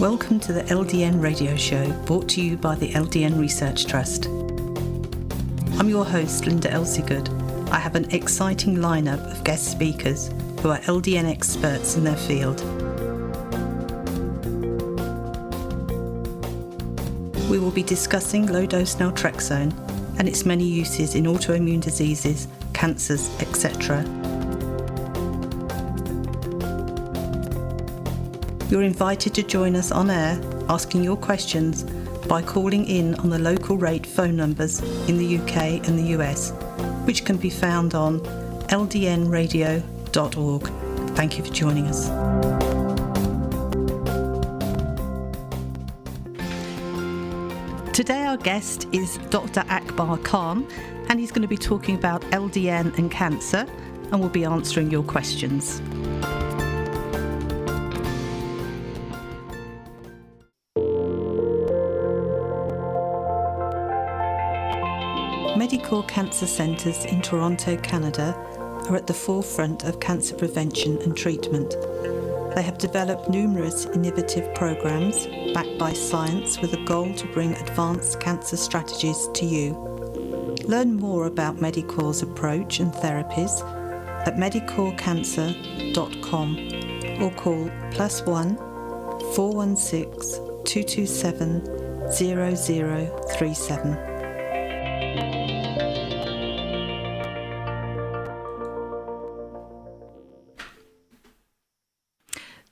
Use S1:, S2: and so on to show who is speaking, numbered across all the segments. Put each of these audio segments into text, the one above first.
S1: Welcome to the LDN radio show, brought to you by the LDN Research Trust. I'm your host, Linda Elsegood. I have an exciting lineup of guest speakers who are LDN experts in their field. We will be discussing low-dose naltrexone and its many uses in autoimmune diseases, cancers, etc. You're invited to join us on air, asking your questions by calling in on the local rate phone numbers in the UK and the US, which can be found on ldnradio.org. Thank you for joining us. Today our guest is Dr. Akbar Khan, and he's going to be talking about LDN and cancer, and we'll be answering your questions. Medical cancer centres in Toronto, Canada are at the forefront of cancer prevention and treatment. They have developed numerous innovative programs backed by science with a goal to bring advanced cancer strategies to you. Learn more about Medicor's approach and therapies at medicorcancer.com or call +1 416 227 0037.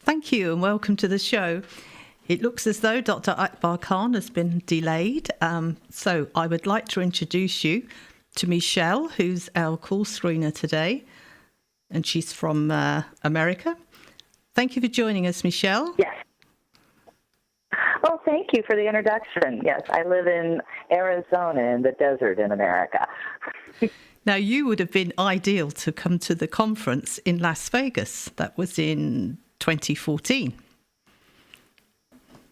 S1: Thank you and welcome to the show. It looks as though Dr. Akbar Khan has been delayed, so I would like to introduce you to Michelle, who's our call screener today, and she's from America. Thank you for joining us, Michelle.
S2: Yes. Oh, thank you for the introduction. Yes, I live in Arizona in the desert in America.
S1: Now, you would have been ideal to come to the conference in Las Vegas. That was in 2014.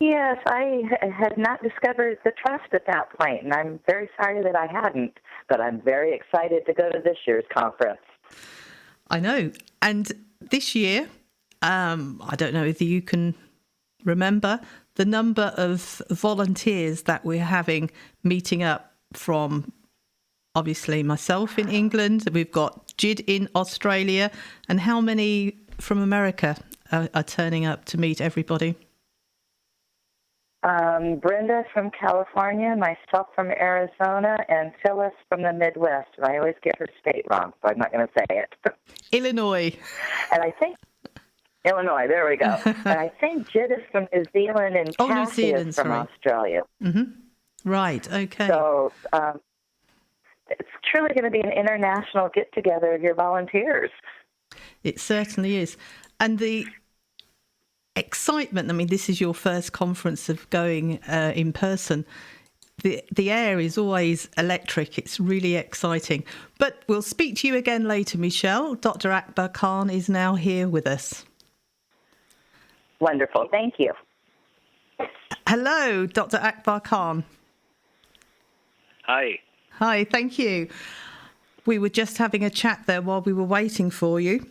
S2: Yes, I had not discovered the trust at that point, and I'm very sorry that I hadn't, but I'm very excited to go to this year's conference.
S1: I know. And this year, I don't know if you can remember the number of volunteers that we're having meeting up from, obviously, myself in England. We've got Jid in Australia, and how many from America are turning up to meet everybody?
S2: Brenda from California, myself from Arizona, and Phyllis from the Midwest. And I always get her state wrong, so I'm not going to say it.
S1: Illinois.
S2: And I think Illinois, there we go. And I think Jid is from New Zealand, and Cassie is from Australia.
S1: Mm-hmm. Right, okay.
S2: So it's truly going to be an international get-together of your volunteers.
S1: It certainly is. And the excitement, I mean, this is your first conference of going in person. The air is always electric. It's really exciting. But we'll speak to you again later, Michelle. Dr. Akbar Khan is now here with us.
S2: Wonderful. Thank you.
S1: Hello, Dr. Akbar Khan.
S3: Hi.
S1: Hi, thank you. We were just having a chat there while we were waiting for you.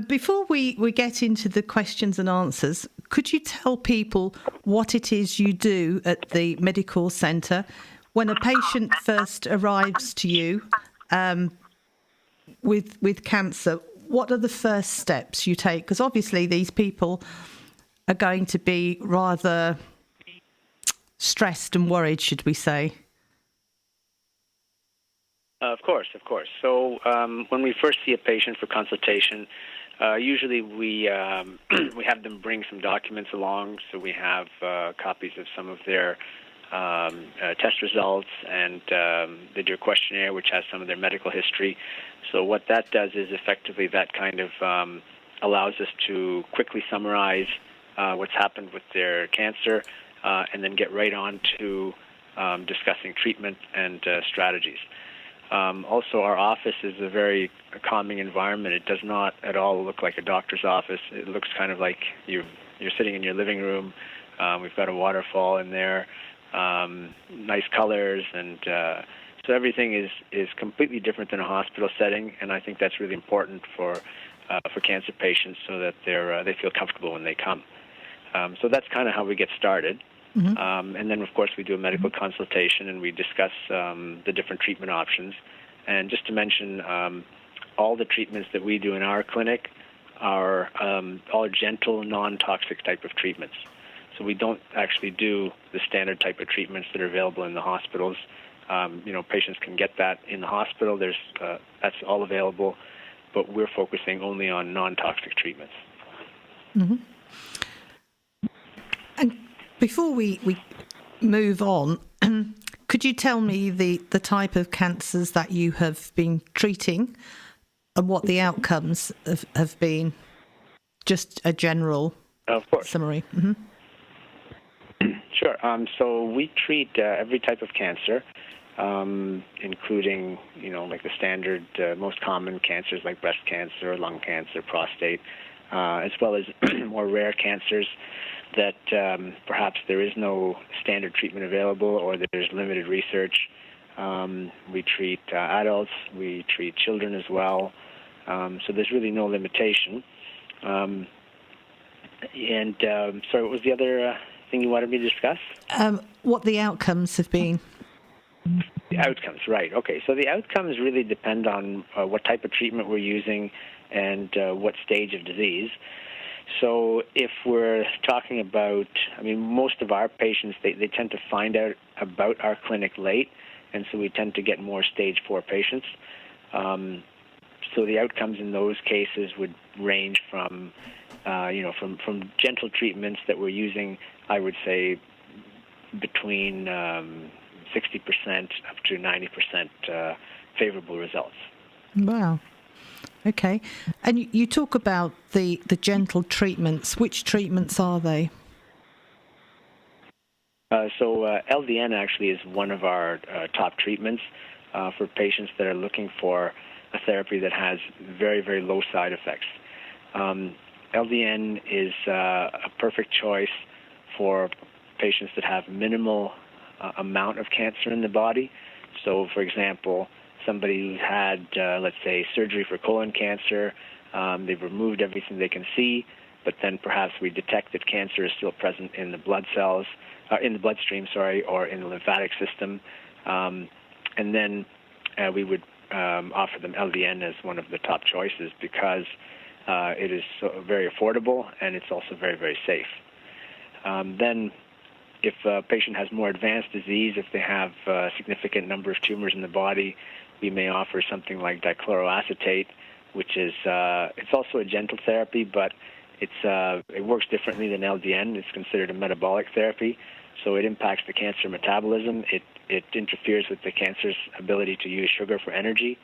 S1: Before we get into the questions and answers, could you tell people what it is you do at the Medical Centre when a patient first arrives to you with cancer? What are the first steps you take? Because obviously these people are going to be rather stressed and worried, should we say?
S3: Of course. So when we first see a patient for consultation, usually we have them bring some documents along. So we have copies of some of their test results, and they do a questionnaire which has some of their medical history. So what that does is effectively that kind of allows us to quickly summarize what's happened with their cancer and then get right on to discussing treatment and strategies. Also, our office is a very calming environment. It does not at all look like a doctor's office. It looks kind of like you're sitting in your living room. We've got a waterfall in there, nice colors, and so everything is completely different than a hospital setting. And I think that's really important for cancer patients, so that they feel comfortable when they come. So that's kind of how we get started. And then, of course, we do a medical consultation and we discuss the different treatment options. And just to mention, all the treatments that we do in our clinic are all gentle, non-toxic type of treatments. So we don't actually do the standard type of treatments that are available in the hospitals. Patients can get that in the hospital. That's all available, but we're focusing only on non-toxic treatments.
S1: And before we move on, could you tell me the type of cancers that you have been treating and what the outcomes have been? Just a general summary.
S3: Sure. So we treat every type of cancer, including, like the standard, most common cancers like breast cancer, lung cancer, prostate, as well as more rare cancers that perhaps there is no standard treatment available or there's limited research. We treat adults, we treat children as well, so there's really no limitation. Sorry, what was the other thing you wanted me to discuss?
S1: What the outcomes have been.
S3: The outcomes, right. Okay, so the outcomes really depend on what type of treatment we're using and what stage of disease. So if we're talking about, most of our patients, they tend to find out about our clinic late, and so we tend to get more stage 4 patients. So the outcomes in those cases would range from gentle treatments that we're using, I would say, between 60% up to 90% favorable results.
S1: Wow. Okay. And you talk about the gentle treatments. Which treatments are they?
S3: So LDN actually is one of our top treatments for patients that are looking for a therapy that has very, very low side effects. LDN is a perfect choice for patients that have minimal amount of cancer in the body. So, for example, somebody who's had, let's say, surgery for colon cancer, they've removed everything they can see, but then perhaps we detect that cancer is still present in the blood cells, in the bloodstream, or in the lymphatic system, and then we would offer them LDN as one of the top choices because it is very affordable and it's also very, very safe. Then if a patient has more advanced disease, if they have a significant number of tumors in the body, we may offer something like dichloroacetate, which is it's also a gentle therapy, but it works differently than LDN. It's considered a metabolic therapy, so it impacts the cancer metabolism. It interferes with the cancer's ability to use sugar for energy.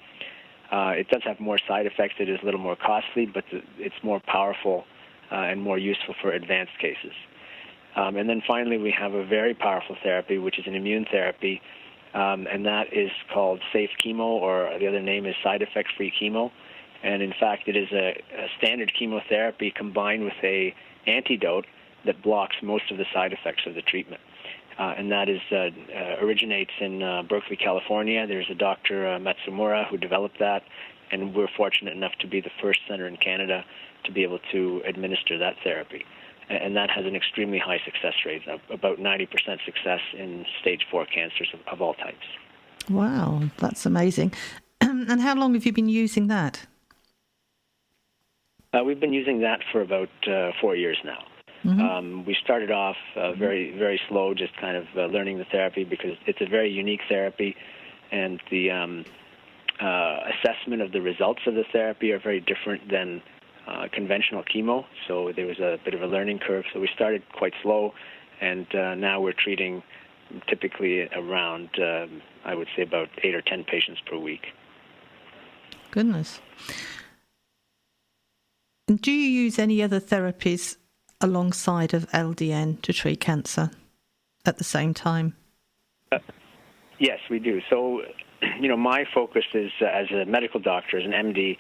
S3: It does have more side effects. It is a little more costly, but it's more powerful and more useful for advanced cases. And then finally, we have a very powerful therapy, which is an immune therapy, and that is called safe chemo, or the other name is side effect-free chemo. And in fact, it is a standard chemotherapy combined with an antidote that blocks most of the side effects of the treatment. And that originates in Berkeley, California. There's a Dr. Matsumura who developed that, and we're fortunate enough to be the first center in Canada to be able to administer that therapy. And that has an extremely high success rate, about 90% success in stage 4 cancers of all types.
S1: Wow, that's amazing. And how long have you been using that?
S3: We've been using that for about 4 years now. Mm-hmm. We started off very, very slow, just kind of learning the therapy because it's a very unique therapy, and the assessment of the results of the therapy are very different than conventional chemo, so there was a bit of a learning curve. So we started quite slow, and now we're treating typically around, I would say, about 8 or 10 patients per week.
S1: Goodness. And do you use any other therapies alongside of LDN to treat cancer at the same time?
S3: Yes, we do. So, my focus is, as a medical doctor, as an MD,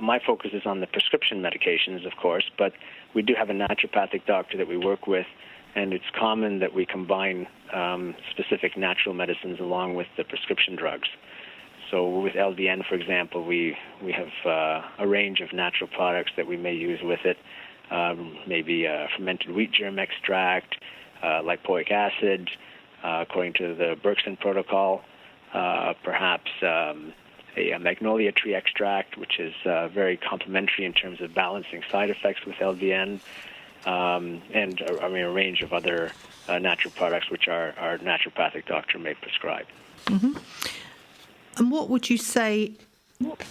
S3: my focus is on the prescription medications, of course, but we do have a naturopathic doctor that we work with, and it's common that we combine specific natural medicines along with the prescription drugs. So with LDN, for example, we have a range of natural products that we may use with it. maybe fermented wheat germ extract, lipoic acid, according to the Berkson protocol, perhaps a magnolia tree extract, which is very complementary in terms of balancing side effects with LDN, and a range of other natural products which our naturopathic doctor may prescribe.
S1: Mm-hmm. And what would you say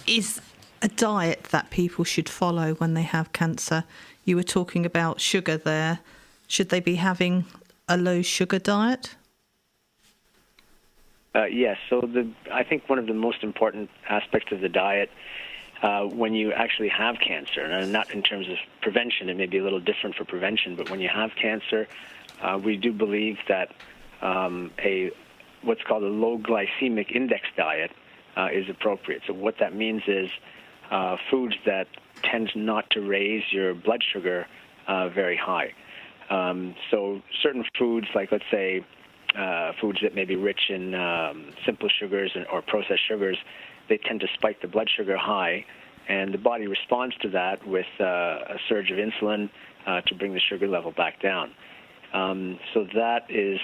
S1: is a diet that people should follow when they have cancer? You were talking about sugar there. Should they be having a low sugar diet?
S3: Yes. So I think one of the most important aspects of the diet when you actually have cancer, and not in terms of prevention, it may be a little different for prevention, but when you have cancer, we do believe that what's called a low glycemic index diet is appropriate. So what that means is foods that tend not to raise your blood sugar very high. So certain foods, like let's say foods that may be rich in simple sugars or processed sugars, they tend to spike the blood sugar high, and the body responds to that with a surge of insulin to bring the sugar level back down. So that is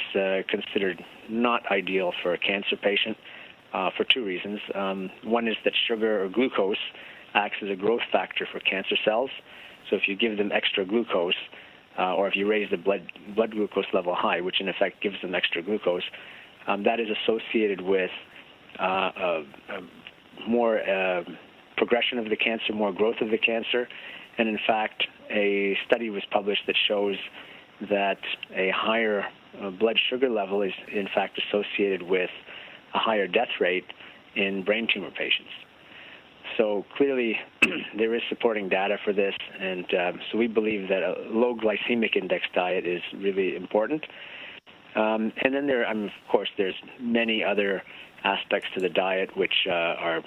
S3: considered not ideal for a cancer patient for two reasons. One is that sugar or glucose acts as a growth factor for cancer cells. So if you give them extra glucose, or if you raise the blood glucose level high, which in effect gives them extra glucose, that is associated with more progression of the cancer, more growth of the cancer. And in fact, a study was published that shows that a higher blood sugar level is in fact associated with a higher death rate in brain tumor patients. So clearly there is supporting data for this, and so we believe that a low glycemic index diet is really important. And then of course, there's many other aspects to the diet which are,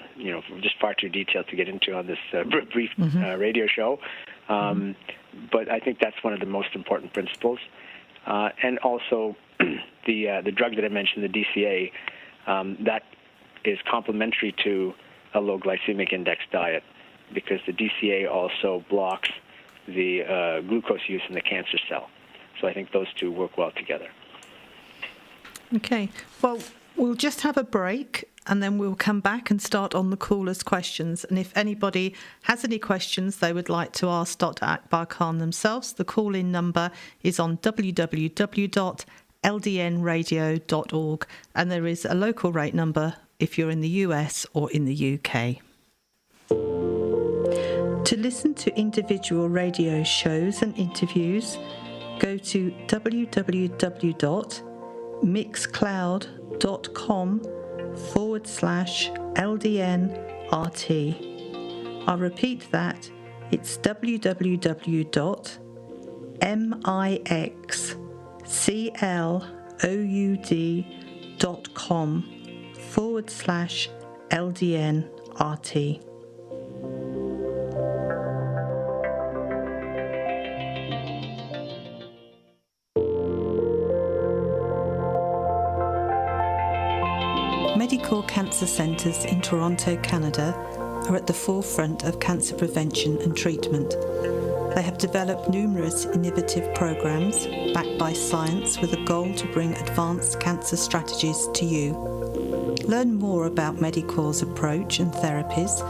S3: just far too detailed to get into on this brief radio show. But I think that's one of the most important principles. And also the drug that I mentioned, the DCA, that is complementary to a low glycemic index diet, because the DCA also blocks the glucose use in the cancer cell. So I think those two work well together.
S1: Okay. Well, we'll just have a break and then we'll come back and start on the callers' questions. And if anybody has any questions they would like to ask Dr. Akbar Khan themselves, the call-in number is on www.ldnradio.org, and there is a local rate number if you're in the US or in the UK. To listen to individual radio shows and interviews, go to www.mixcloud.com/LDNRT. I'll repeat that. It's www.mixcloud.com/LDNRT. Medical cancer centres in Toronto, Canada are at the forefront of cancer prevention and treatment. They have developed numerous innovative programs backed by science with a goal to bring advanced cancer strategies to you. Learn more about Medicor's approach and therapies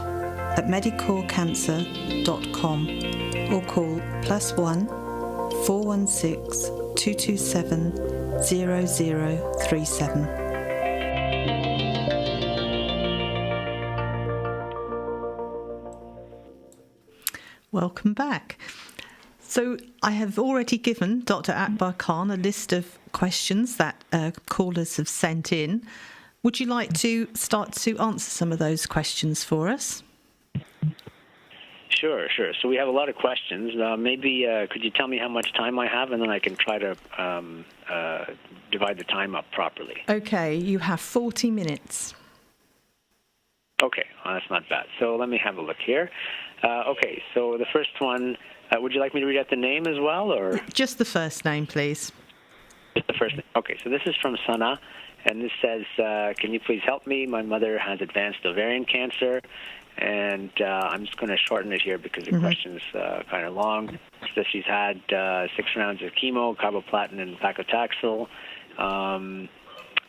S1: at medicorcancer.com or call +1 416 227 0037. Welcome back. So I have already given Dr. Akbar Khan a list of questions that callers have sent in. Would you like to start to answer some of those questions for us?
S3: Sure. So we have a lot of questions. Maybe could you tell me how much time I have, and then I can try to divide the time up properly.
S1: Okay, you have 40 minutes.
S3: Okay, well, that's not bad. So let me have a look here. Okay, so the first one, would you like me to read out the name as well, or?
S1: Just the first name, please.
S3: Just the first name. Okay, so this is from Sana, and this says, can you please help me? My mother has advanced ovarian cancer, And I'm just going to shorten it here because the question's kind of long. So she's had 6 rounds of chemo, carboplatin, and paclitaxel. And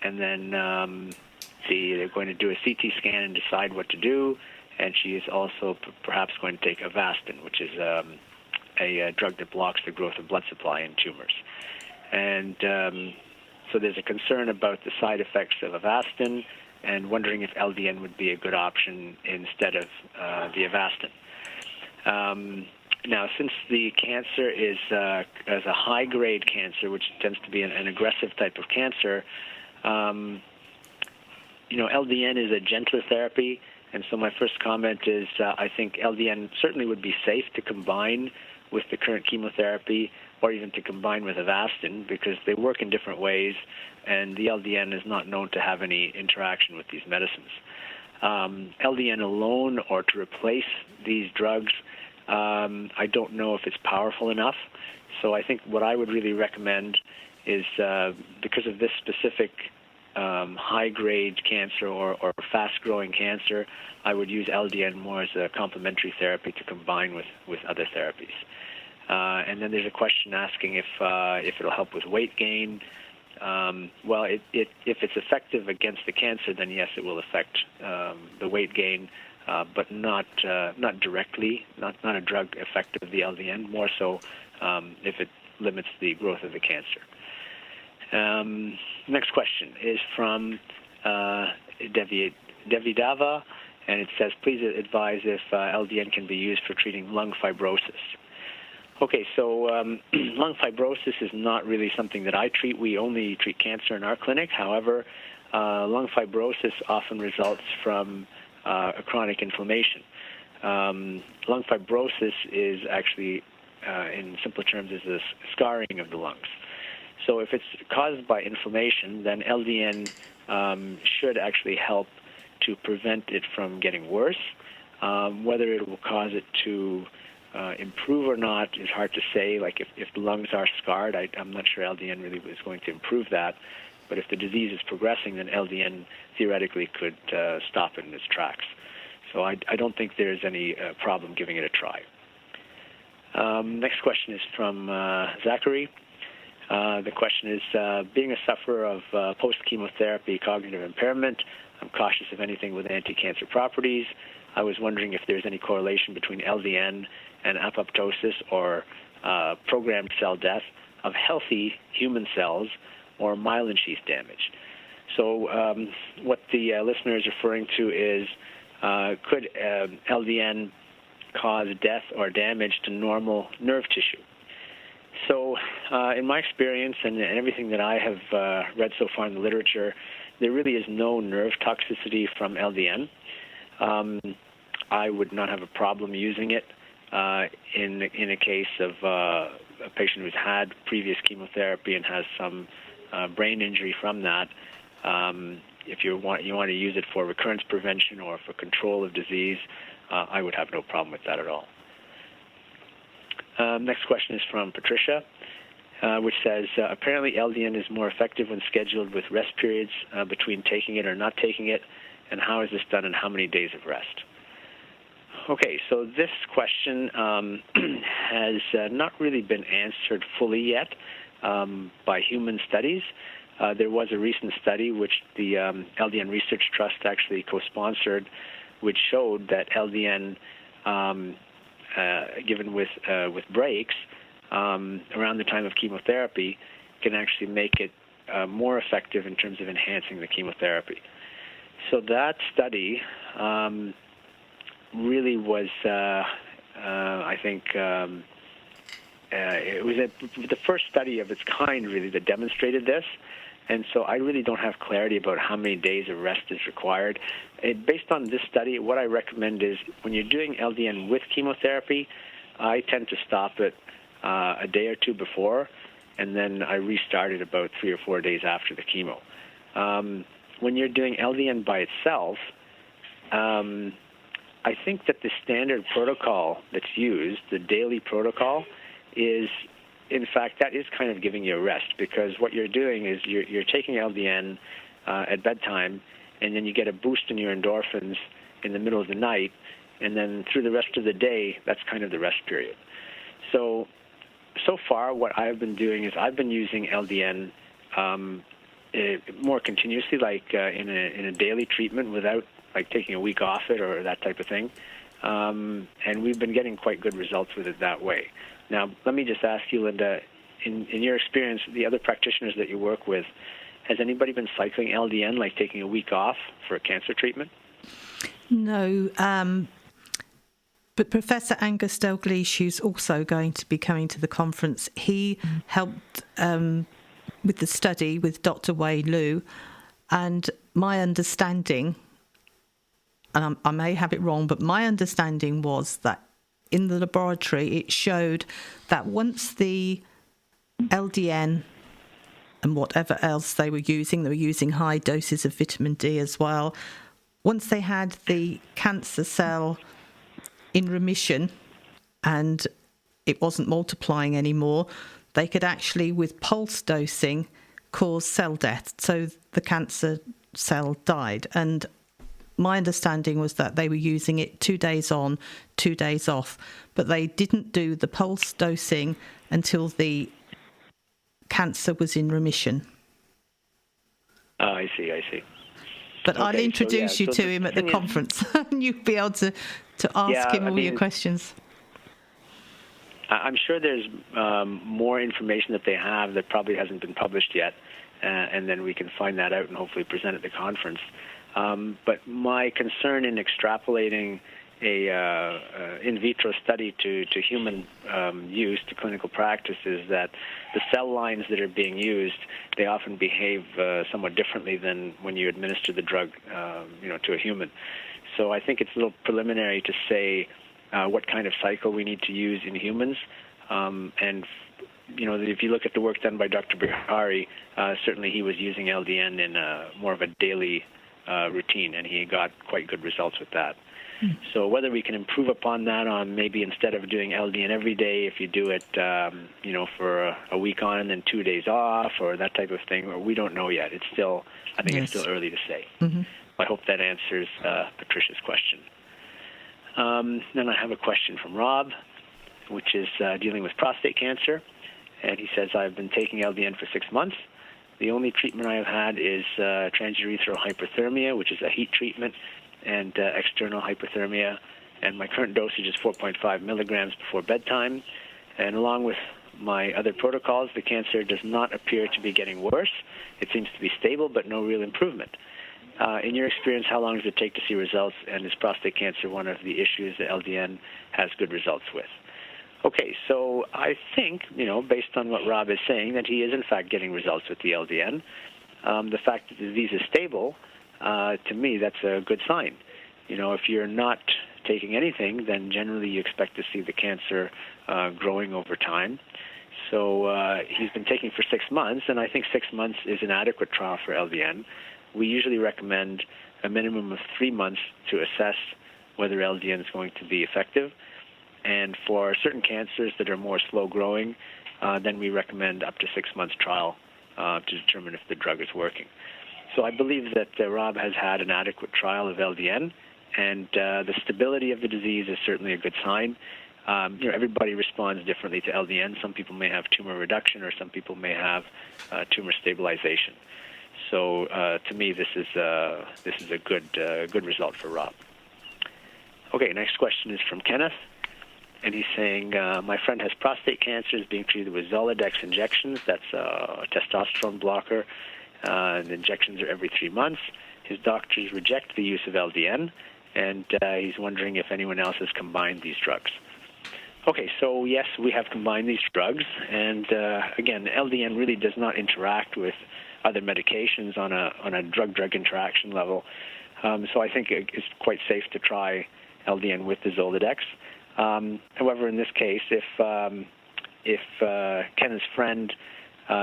S3: then they're going to do a CT scan and decide what to do. And she is also perhaps going to take Avastin, which is a drug that blocks the growth of blood supply in tumors. And so there's a concern about the side effects of Avastin and wondering if LDN would be a good option instead of the Avastin. Now, since the cancer is as a high-grade cancer, which tends to be an aggressive type of cancer, LDN is a gentler therapy, and so my first comment is I think LDN certainly would be safe to combine with the current chemotherapy or even to combine with Avastin because they work in different ways, and the LDN is not known to have any interaction with these medicines. LDN alone or to replace these drugs, I don't know if it's powerful enough. So I think what I would really recommend is because of this specific high-grade cancer or fast-growing cancer, I would use LDN more as a complementary therapy to combine with other therapies. And then there's a question asking if it'll help with weight gain. Well, if it's effective against the cancer, then yes, it will affect the weight gain, but not directly, not a drug effect of the LDN, more so if it limits the growth of the cancer. Next question is from Devidava, and it says, please advise if LDN can be used for treating lung fibrosis. Okay, so lung fibrosis is not really something that I treat. We only treat cancer in our clinic. However, lung fibrosis often results from a chronic inflammation. Lung fibrosis is actually, in simpler terms, is the scarring of the lungs. So if it's caused by inflammation, then LDN should actually help to prevent it from getting worse. Whether it will cause it to improve or not is hard to say. Like if the lungs are scarred, I'm not sure LDN really is going to improve that. But if the disease is progressing, then LDN theoretically could stop it in its tracks. So I don't think there's any problem giving it a try. Next question is from Zachary. The question is, being a sufferer of post-chemotherapy cognitive impairment, I'm cautious of anything with anti-cancer properties. I was wondering if there's any correlation between LDN and apoptosis or programmed cell death of healthy human cells or myelin sheath damage. So what the listener is referring to is, could LDN cause death or damage to normal nerve tissue? So in my experience and everything that I have read so far in the literature, there really is no nerve toxicity from LDN. I would not have a problem using it in a case of a patient who's had previous chemotherapy and has some brain injury from that. If you want to use it for recurrence prevention or for control of disease, I would have no problem with that at all. Next question is from Patricia, which says, apparently LDN is more effective when scheduled with rest periods between taking it or not taking it, and how is this done and how many days of rest? Okay, so this question has not really been answered fully yet by human studies. There was a recent study which the LDN Research Trust actually co-sponsored, which showed that LDN given with breaks around the time of chemotherapy can actually make it more effective in terms of enhancing the chemotherapy. So that study really was, I think, it was the first study of its kind, really, that demonstrated this. And so I really don't have clarity about how many days of rest is required. Based on this study, what I recommend is when you're doing LDN with chemotherapy, I tend to stop it a day or two before, and then I restart it about 3 or 4 days after the chemo. When you're doing LDN by itself, I think that the standard protocol that's used, the daily protocol, is, in fact, that is kind of giving you a rest, because what you're doing is you're taking LDN at bedtime, and then you get a boost in your endorphins in the middle of the night, and then through the rest of the day, that's kind of the rest period. So far, what I've been doing is I've been using LDN more continuously, like in a daily treatment without like taking a week off it or that type of thing. And we've been getting quite good results with it that way. Now, let me just ask you, Linda, in your experience, the other practitioners that you work with, has anybody been cycling LDN, like taking a week off for a cancer treatment?
S1: No, but Professor Angus Dalgleish, who's also going to be coming to the conference, he helped with the study with Dr. Wei Lu, and my understanding, and I may have it wrong, but my understanding was that in the laboratory it showed that once the LDN and whatever else they were using high doses of vitamin D as well, once they had the cancer cell in remission and it wasn't multiplying anymore, they could actually, with pulse dosing, cause cell death. So the cancer cell died. And my understanding was that they were using it 2 days on, 2 days off, but they didn't do the pulse dosing until the cancer was in remission.
S3: Oh, I see.
S1: But
S3: okay,
S1: I'll introduce you to him at the conference, and you'll be able to ask him all your questions.
S3: I'm sure there's more information that they have that probably hasn't been published yet, and then we can find that out and hopefully present at the conference. But my concern in extrapolating a in vitro study to human use, to clinical practice, is that the cell lines that are being used, they often behave somewhat differently than when you administer the drug to a human. So I think it's a little preliminary to say what kind of cycle we need to use in humans. And if you look at the work done by Dr. Bihari, certainly he was using LDN in more of a daily routine, and he got quite good results with that. So whether we can improve upon that on maybe instead of doing LDN every day, if you do it, for a week on and then 2 days off or that type of thing, or we don't know yet. I think it's still early to say. Mm-hmm. I hope that answers Patricia's question. Then I have a question from Rob, which is dealing with prostate cancer. And he says, I've been taking LDN for 6 months. The only treatment I have had is transurethral hyperthermia, which is a heat treatment, and external hypothermia. And my current dosage is 4.5 milligrams before bedtime. And along with my other protocols, the cancer does not appear to be getting worse. It seems to be stable, but no real improvement. In your experience, how long does it take to see results, and is prostate cancer one of the issues that LDN has good results with? Okay, so I think, based on what Rob is saying, that he is in fact getting results with the LDN. The fact that the disease is stable, to me, that's a good sign. If you're not taking anything, then generally you expect to see the cancer growing over time. So he's been taking for 6 months, and I think 6 months is an adequate trial for LDN. We usually recommend a minimum of 3 months to assess whether LDN is going to be effective. And for certain cancers that are more slow-growing, then we recommend up to 6 months trial to determine if the drug is working. So I believe that Rob has had an adequate trial of LDN, and the stability of the disease is certainly a good sign. Everybody responds differently to LDN. Some people may have tumor reduction, or some people may have tumor stabilization. So to me, this is a good result for Rob. Okay, next question is from Kenneth. And he's saying, my friend has prostate cancer, is being treated with Zoladex injections. That's a testosterone blocker. The injections are every 3 months. His doctors reject the use of LDN, and he's wondering if anyone else has combined these drugs. Okay, so yes, we have combined these drugs. And again, LDN really does not interact with other medications on a drug-drug interaction level. So I think it's quite safe to try LDN with the Zoladex. However, in this case, if Kenneth's friend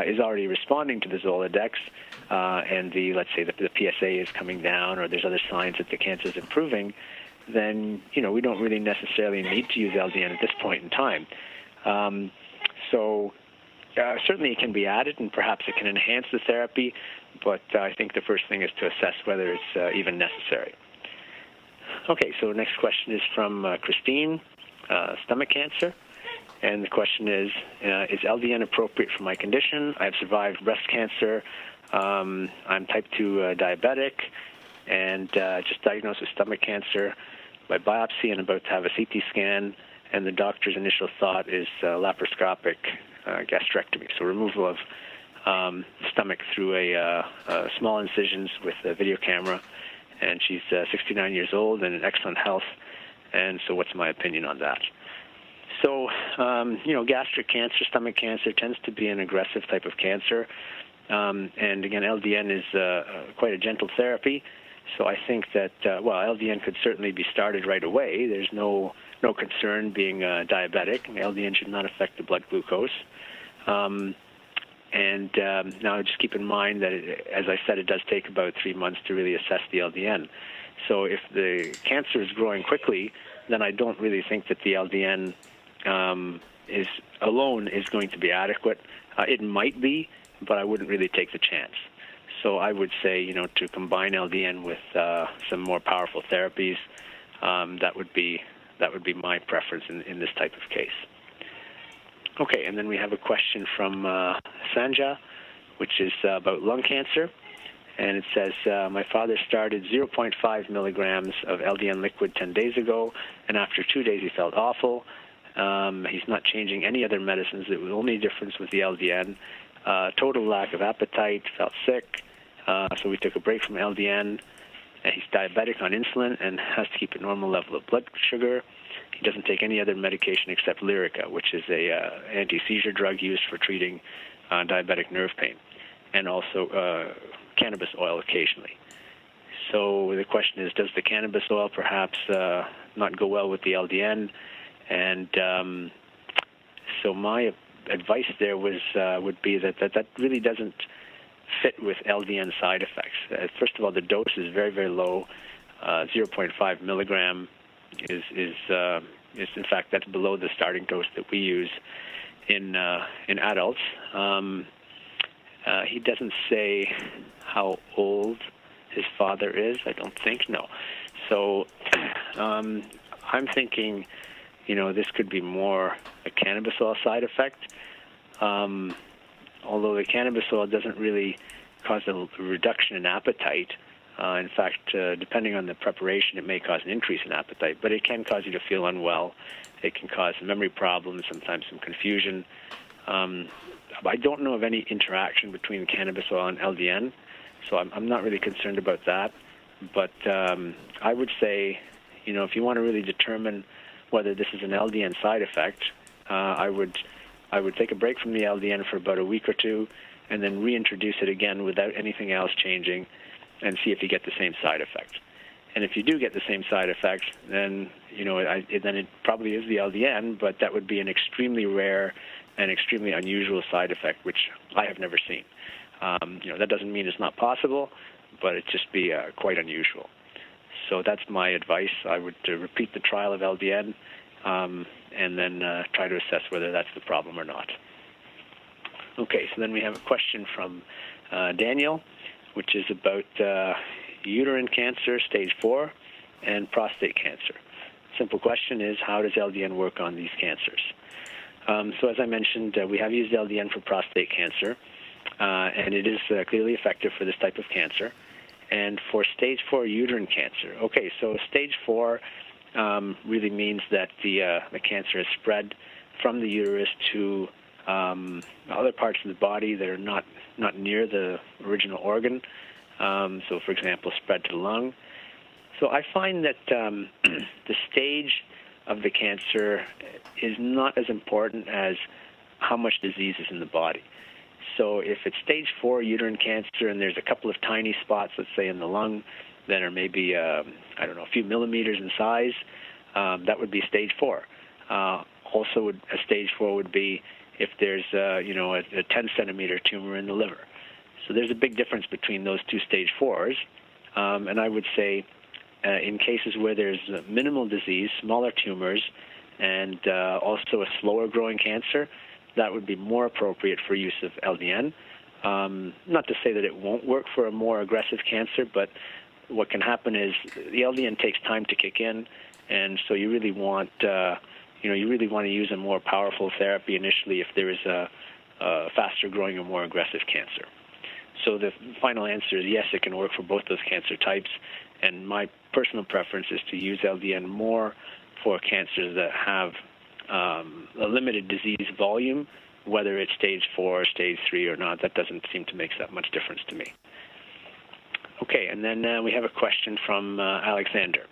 S3: is already responding to the Zoladex, and let's say that the PSA is coming down, or there's other signs that the cancer is improving, then we don't really necessarily need to use LDN at this point in time. Certainly it can be added, and perhaps it can enhance the therapy, but I think the first thing is to assess whether it's even necessary. Okay, so next question is from Christine, stomach cancer. And the question is LDN appropriate for my condition? I've survived breast cancer. I'm type 2 diabetic and just diagnosed with stomach cancer by biopsy and about to have a CT scan. And the doctor's initial thought is laparoscopic gastrectomy, so removal of stomach through a small incisions with a video camera. And she's 69 years old and in excellent health. And so what's my opinion on that? So, gastric cancer, stomach cancer tends to be an aggressive type of cancer. And again, LDN is quite a gentle therapy. So I think that, LDN could certainly be started right away. There's no concern being diabetic. LDN should not affect the blood glucose. Now just keep in mind that, as I said, it does take about 3 months to really assess the LDN. So if the cancer is growing quickly, then I don't really think that the LDN alone is going to be adequate. It might be, but I wouldn't really take the chance. So I would say, to combine LDN with some more powerful therapies, that would be my preference in this type of case. Okay, and then we have a question from Sanja, which is about lung cancer. And it says, my father started 0.5 milligrams of LDN liquid 10 days ago, and after 2 days he felt awful. He's not changing any other medicines. The only difference with the LDN, total lack of appetite, felt sick. So we took a break from LDN. He's diabetic on insulin and has to keep a normal level of blood sugar. He doesn't take any other medication except Lyrica, which is a anti-seizure drug used for treating diabetic nerve pain, and also cannabis oil occasionally. So the question is, does the cannabis oil perhaps not go well with the LDN? And so my advice there would be that really doesn't fit with LDN side effects. First of all, the dose is very, very low. 0.5 milligram is in fact, that's below the starting dose that we use in adults. He doesn't say how old his father is. I don't think, no. So I'm thinking, this could be more a cannabis oil side effect. Although the cannabis oil doesn't really cause a reduction in appetite. In fact, depending on the preparation, it may cause an increase in appetite, but it can cause you to feel unwell. It can cause memory problems, sometimes some confusion. I don't know of any interaction between cannabis oil and LDN, so I'm not really concerned about that. But I would say, if you want to really determine whether this is an LDN side effect, I would take a break from the LDN for about a week or two, and then reintroduce it again without anything else changing, and see if you get the same side effect. And if you do get the same side effect, then then it probably is the LDN, but that would be an extremely rare and extremely unusual side effect, which I have never seen. That doesn't mean it's not possible, but it'd just be quite unusual. So that's my advice. I would repeat the trial of LDN and then try to assess whether that's the problem or not. Okay, so then we have a question from Daniel, which is about uterine cancer, stage 4, and prostate cancer. Simple question is, how does LDN work on these cancers? So as I mentioned, we have used LDN for prostate cancer, and it is clearly effective for this type of cancer. And for stage 4 uterine cancer, okay, so stage 4 really means that the cancer has spread from the uterus to other parts of the body that are not near the original organ. So, for example, spread to the lung. So I find that the stage of the cancer is not as important as how much disease is in the body. So if it's stage 4 uterine cancer and there's a couple of tiny spots, let's say in the lung, that are maybe, a few millimeters in size, that would be stage 4. Also, a stage 4 would be if there's, a 10-centimeter tumor in the liver. So there's a big difference between those two stage 4s. And I would say in cases where there's minimal disease, smaller tumors, and also a slower growing cancer, that would be more appropriate for use of LDN. Not to say that it won't work for a more aggressive cancer, but what can happen is the LDN takes time to kick in, and so you really want to use a more powerful therapy initially if there is a faster growing or more aggressive cancer. So the final answer is yes, it can work for both those cancer types, and my personal preference is to use LDN more for cancers that have a limited disease volume, whether it's stage 4, stage 3 or not. That doesn't seem to make that much difference to me. Okay, and then we have a question from Alexander,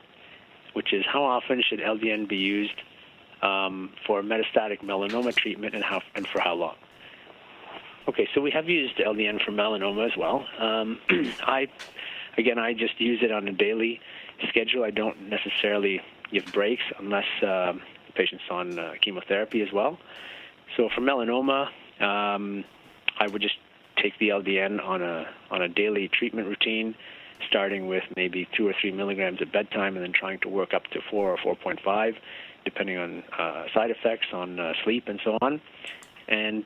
S3: which is, how often should LDN be used for metastatic melanoma treatment, and for how long? Okay, so we have used LDN for melanoma as well. I just use it on a daily schedule. I don't necessarily give breaks unless the patient's on chemotherapy as well. So for melanoma, I would just take the LDN on a daily treatment routine, starting with maybe 2 or 3 milligrams at bedtime, and then trying to work up to 4 or 4.5, depending on side effects on sleep and so on. And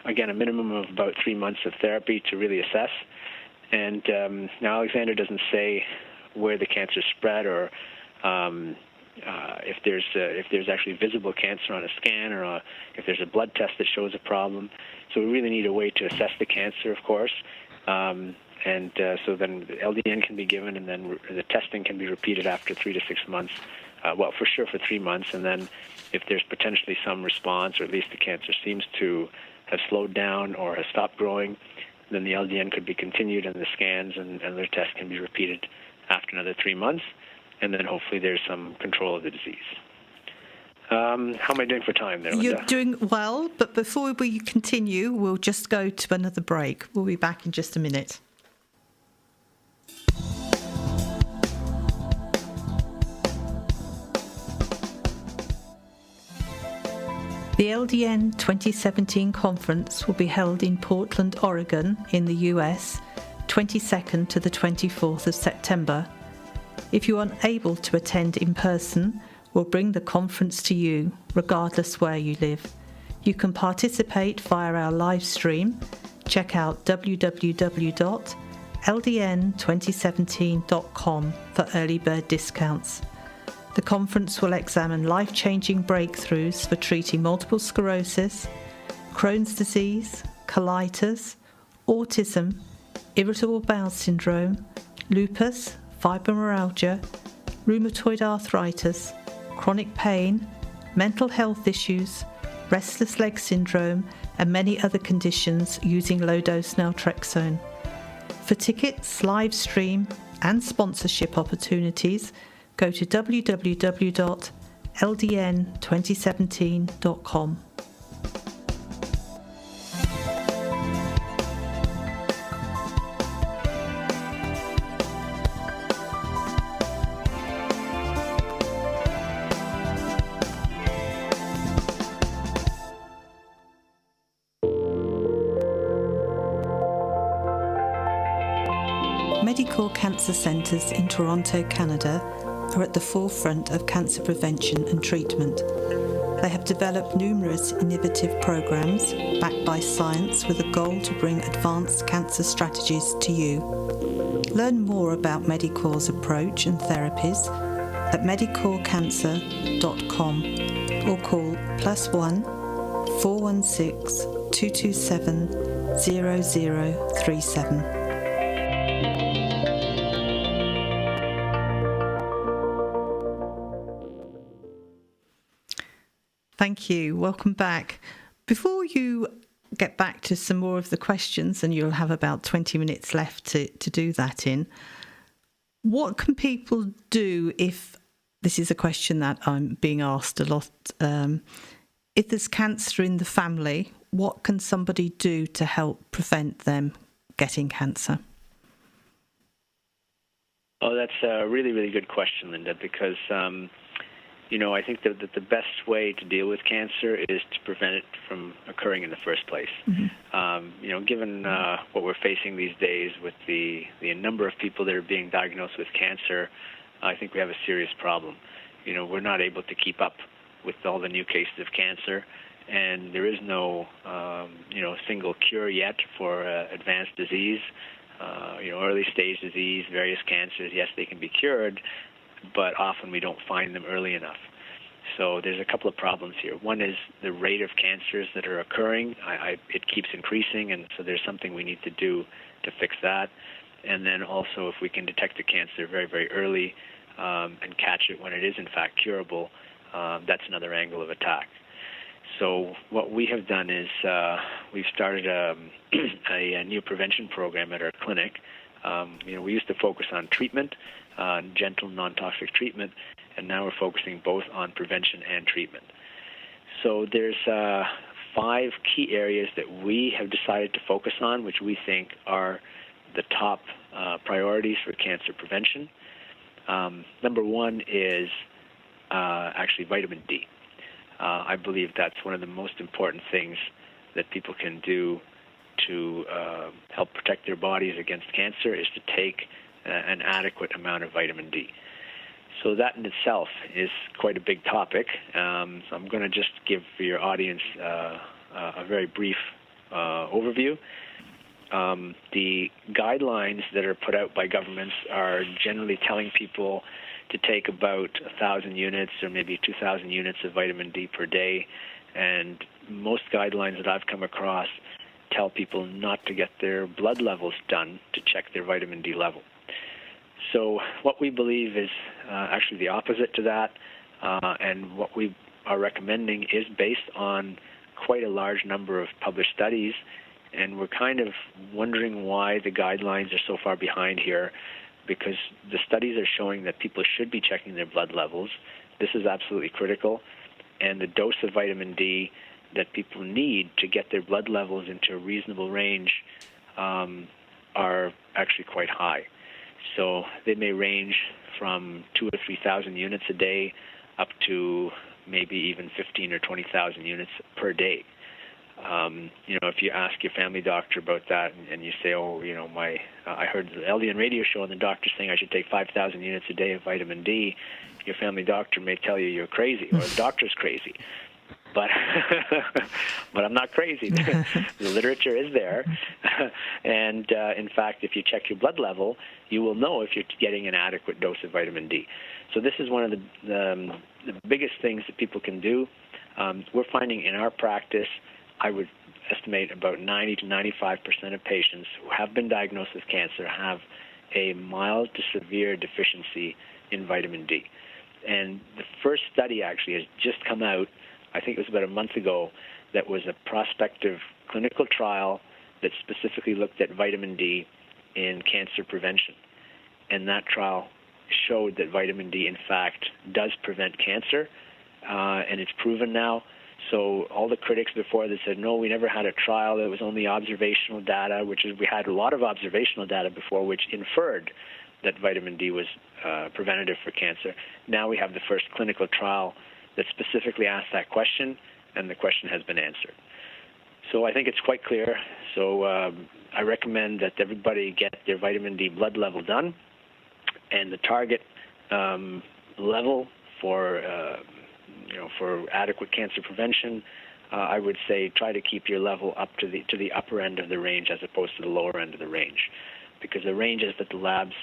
S3: again, a minimum of about 3 months of therapy to really assess. And now Alexander doesn't say where the cancer spread or if there's actually visible cancer on a scan, or if there's a blood test that shows a problem. So we really need a way to assess the cancer, of course. So then LDN can be given, and then the testing can be repeated after 3 to 6 months. Well, for sure for 3 months, and then if there's potentially some response, or at least the cancer seems to have slowed down or has stopped growing, then the LDN could be continued, and the scans and other tests can be repeated after another 3 months, and then hopefully there's some control of the disease. How am I doing for time there, Linda?
S1: You're doing well, but before we continue, we'll just go to another break. We'll be back in just a minute. The LDN 2017 conference will be held in Portland, Oregon, in the US, 22nd to the 24th of September. If you are unable to attend in person, we'll bring the conference to you, regardless where you live. You can participate via our live stream. Check out www.ldn2017.com for early bird discounts. The conference will examine life-changing breakthroughs for treating multiple sclerosis, Crohn's disease, colitis, autism, irritable bowel syndrome, lupus, fibromyalgia, rheumatoid arthritis, chronic pain, mental health issues, restless leg syndrome, and many other conditions using low-dose naltrexone. For tickets, live stream, and sponsorship opportunities, go to www.ldn2017.com. Medical cancer centres in Toronto, Canada are at the forefront of cancer prevention and treatment. They have developed numerous innovative programs backed by science with a goal to bring advanced cancer strategies to you. Learn more about Medicor's approach and therapies at medicorcancer.com or call +1 416 227 0037. Thank you. Welcome back. Before you get back to some more of the questions, and you'll have about 20 minutes left to do that in, what can people do if, this is a question that I'm being asked a lot, if there's cancer in the family, what can somebody do to help prevent them getting cancer?
S3: Oh, that's a really, really good question, Linda, because I think that the best way to deal with cancer is to prevent it from occurring in the first place. Mm-hmm. Given what we're facing these days with the number of people that are being diagnosed with cancer, I think we have a serious problem. We're not able to keep up with all the new cases of cancer, and there is no, single cure yet for advanced disease. early stage disease, various cancers, yes, they can be cured, but often we don't find them early enough. So there's a couple of problems here. One is the rate of cancers that are occurring. It keeps increasing, and so there's something we need to do to fix that. And then also, if we can detect the cancer very, very early and catch it when it is in fact curable, that's another angle of attack. So what we have done is we've started a new prevention program at our clinic. We used to focus on treatment, gentle, non-toxic treatment, and now we're focusing both on prevention and treatment. So there's 5 key areas that we have decided to focus on, which we think are the top priorities for cancer prevention. Number 1 is actually vitamin D. I believe that's one of the most important things that people can do to help protect their bodies against cancer is to take an adequate amount of vitamin D. So that in itself is quite a big topic. So I'm going to just give your audience a very brief overview. The guidelines that are put out by governments are generally telling people to take about 1,000 units or maybe 2,000 units of vitamin D per day. And most guidelines that I've come across tell people not to get their blood levels done to check their vitamin D level. So what we believe is actually the opposite to that, and what we are recommending is based on quite a large number of published studies, and we're kind of wondering why the guidelines are so far behind here, because the studies are showing that people should be checking their blood levels. This is absolutely critical, and the dose of vitamin D that people need to get their blood levels into a reasonable range are actually quite high. So they may range from 2,000 or 3,000 units a day up to maybe even 15,000 or 20,000 units per day. If you ask your family doctor about that and you say, I heard the LDN radio show and the doctor's saying I should take 5,000 units a day of vitamin D, your family doctor may tell you you're crazy or the doctor's crazy. But I'm not crazy. The literature is there. And in fact, if you check your blood level, you will know if you're getting an adequate dose of vitamin D. So this is one of the biggest things that people can do. We're finding in our practice, I would estimate about 90 to 95% of patients who have been diagnosed with cancer have a mild to severe deficiency in vitamin D. And the first study actually has just come out, I think it was about a month ago, that was a prospective clinical trial that specifically looked at vitamin D in cancer prevention. And that trial showed that vitamin D, in fact, does prevent cancer, and it's proven now. So all the critics before that said, no, we never had a trial, it was only observational data, which is we had a lot of observational data before which inferred that vitamin D was preventative for cancer. Now we have the first clinical trial that specifically asked that question, and the question has been answered. So I think it's quite clear. So I recommend that everybody get their vitamin D blood level done, and the target level for adequate cancer prevention, I would say try to keep your level up to the upper end of the range as opposed to the lower end of the range, because the ranges that the labs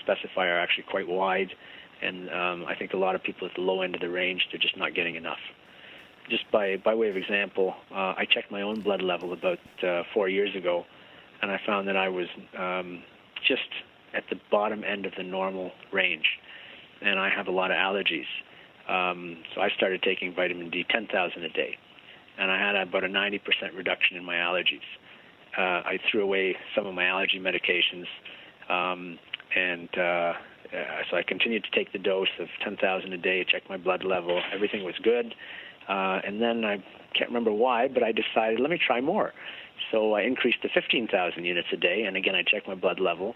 S3: specify are actually quite wide, and I think a lot of people at the low end of the range, they're just not getting enough. Just by way of example, I checked my own blood level about 4 years ago, and I found that I was just at the bottom end of the normal range, and I have a lot of allergies. So I started taking vitamin D 10,000 a day, and I had about a 90% reduction in my allergies. I threw away some of my allergy medications, so I continued to take the dose of 10,000 a day, check my blood level, everything was good. And then I can't remember why, but I decided, let me try more. So I increased to 15,000 units a day, and again, I checked my blood level.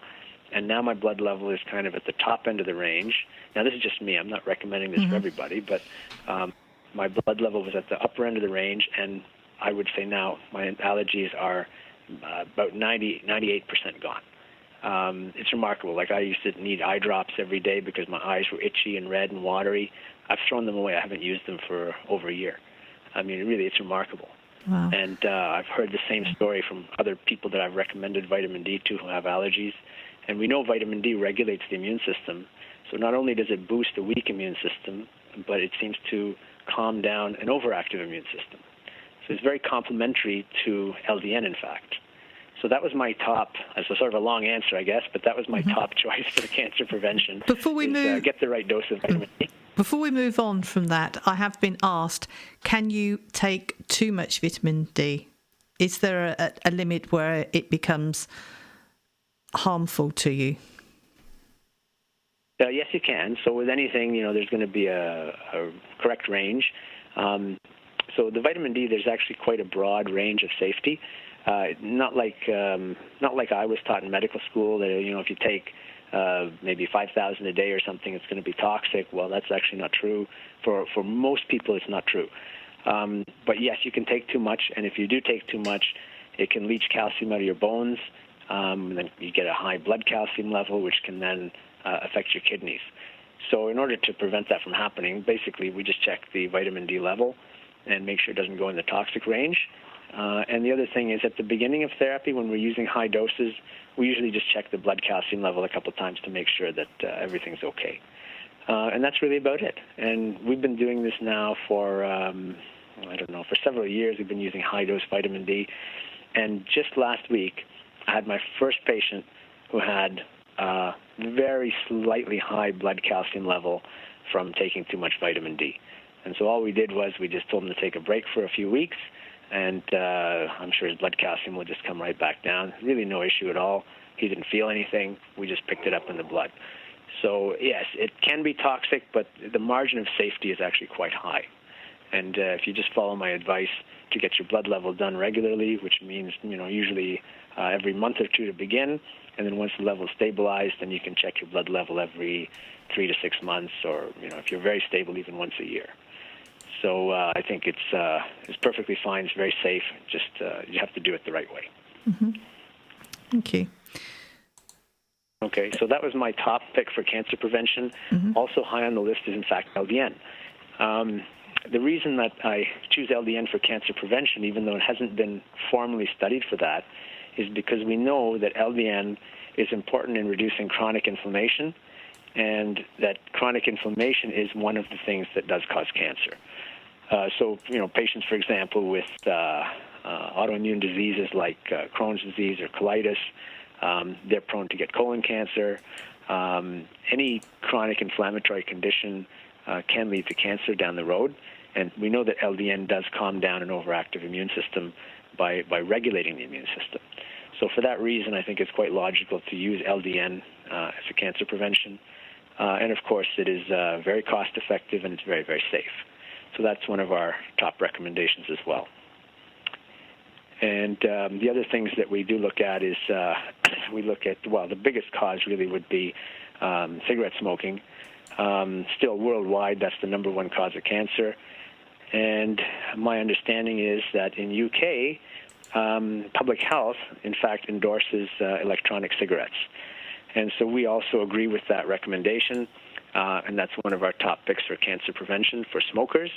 S3: And now my blood level is kind of at the top end of the range. Now, this is just me. I'm not recommending this for everybody, but my blood level was at the upper end of the range, and I would say now my allergies are about 98% gone. It's remarkable. Like, I used to need eye drops every day because my eyes were itchy and red and watery. I've thrown them away. I haven't used them for over a year. I mean, really, it's remarkable.
S1: Wow.
S3: And I've heard the same story from other people that I've recommended vitamin D to who have allergies. And we know vitamin D regulates the immune system. So not only does it boost a weak immune system, but it seems to calm down an overactive immune system. So it's very complementary to LDN, in fact. So that was my top, as a sort of a long answer, I guess, but that was my top choice for cancer prevention.
S1: Before we move,
S3: get the right dose of vitamin D.
S1: Before we move on from that, I have been asked, can you take too much vitamin D? Is there a limit where it becomes harmful to you?
S3: Yes, you can. So with anything, there's going to be a correct range. So the vitamin D, there's actually quite a broad range of safety. Not like I was taught in medical school that if you take maybe 5,000 a day or something, it's going to be toxic. Well, that's actually not true. For most people, it's not true. But yes, you can take too much, and if you do take too much, it can leach calcium out of your bones. Then you get a high blood calcium level, which can then affect your kidneys. So in order to prevent that from happening, basically we just check the vitamin D level and make sure it doesn't go in the toxic range. And the other thing is at the beginning of therapy, when we're using high doses, we usually just check the blood calcium level a couple of times to make sure that everything's okay. And that's really about it. And we've been doing this now for, for several years. We've been using high-dose vitamin D. And just last week, I had my first patient who had very slightly high blood calcium level from taking too much vitamin D. And so all we did was we just told him to take a break for a few weeks, and I'm sure his blood calcium will just come right back down. Really no issue at all. He didn't feel anything. We just picked it up in the blood. So, yes, it can be toxic, but the margin of safety is actually quite high. And if you just follow my advice to get your blood level done regularly, which means, usually every month or two to begin, and then once the level is stabilized, then you can check your blood level every 3 to 6 months, or, if you're very stable, even once a year. So I think it's perfectly fine. It's very safe. Just you have to do it the right way.
S1: Mm-hmm. Thank you.
S3: Okay, so that was my top pick for cancer prevention. Mm-hmm. Also high on the list is, in fact, LDN. The reason that I choose LDN for cancer prevention, even though it hasn't been formally studied for that, is because we know that LDN is important in reducing chronic inflammation, and that chronic inflammation is one of the things that does cause cancer. So, patients, for example, with autoimmune diseases like Crohn's disease or colitis, they're prone to get colon cancer. Any chronic inflammatory condition can lead to cancer down the road. And we know that LDN does calm down an overactive immune system by regulating the immune system. So for that reason, I think it's quite logical to use LDN as a cancer prevention. And, of course, it is very cost-effective and it's very, very safe. So that's one of our top recommendations as well. And the other things that we do look at is we look at, the biggest cause really would be cigarette smoking. Still worldwide, that's the number one cause of cancer. And my understanding is that in UK, public health, in fact, endorses electronic cigarettes. And so we also agree with that recommendation, and that's one of our top picks for cancer prevention for smokers.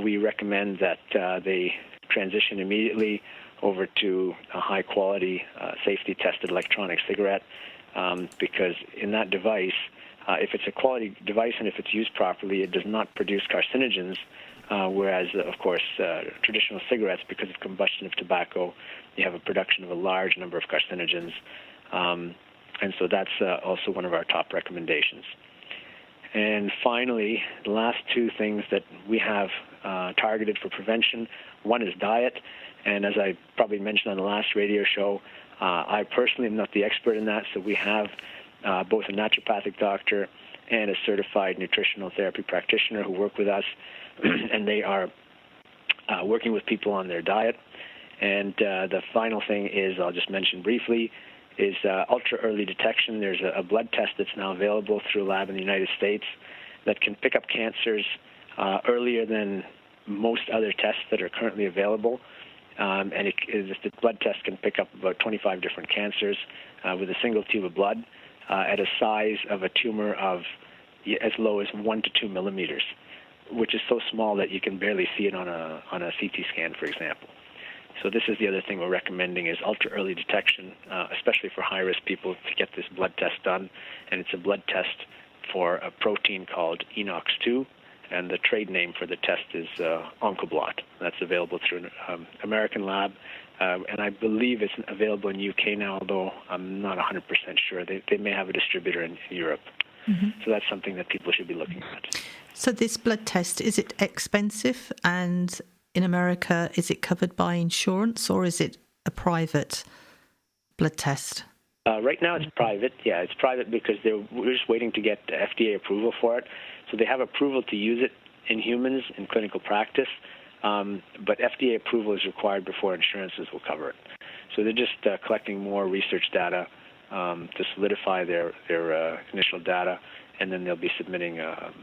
S3: We recommend that they transition immediately over to a high-quality, safety-tested electronic cigarette, because in that device, if it's a quality device and if it's used properly, it does not produce carcinogens, whereas, of course, traditional cigarettes, because of combustion of tobacco, you have a production of a large number of carcinogens. And so that's also one of our top recommendations. And finally, the last two things that we have targeted for prevention, one is diet. And as I probably mentioned on the last radio show, I personally am not the expert in that, so we have both a naturopathic doctor and a certified nutritional therapy practitioner who work with us, and they are working with people on their diet. And the final thing is, I'll just mention briefly, is ultra-early detection. There's a blood test that's now available through a lab in the United States that can pick up cancers earlier than most other tests that are currently available. And the blood test can pick up about 25 different cancers with a single tube of blood at a size of a tumor of as low as 1 to 2 millimeters, which is so small that you can barely see it on a CT scan, for example. So this is the other thing we're recommending is ultra-early detection, especially for high-risk people, to get this blood test done. And it's a blood test for a protein called ENOX2, and the trade name for the test is Oncoblot. That's available through an American lab, and I believe it's available in UK now, although I'm not 100% sure. They may have a distributor in Europe. Mm-hmm. So that's something that people should be looking at.
S1: So this blood test, is it expensive? And in America, is it covered by insurance, or is it a private blood test?
S3: Right now it's private. Yeah, it's private because we're just waiting to get FDA approval for it. So they have approval to use it in humans in clinical practice, but FDA approval is required before insurances will cover it. So they're just collecting more research data to solidify their initial data, and then they'll be submitting a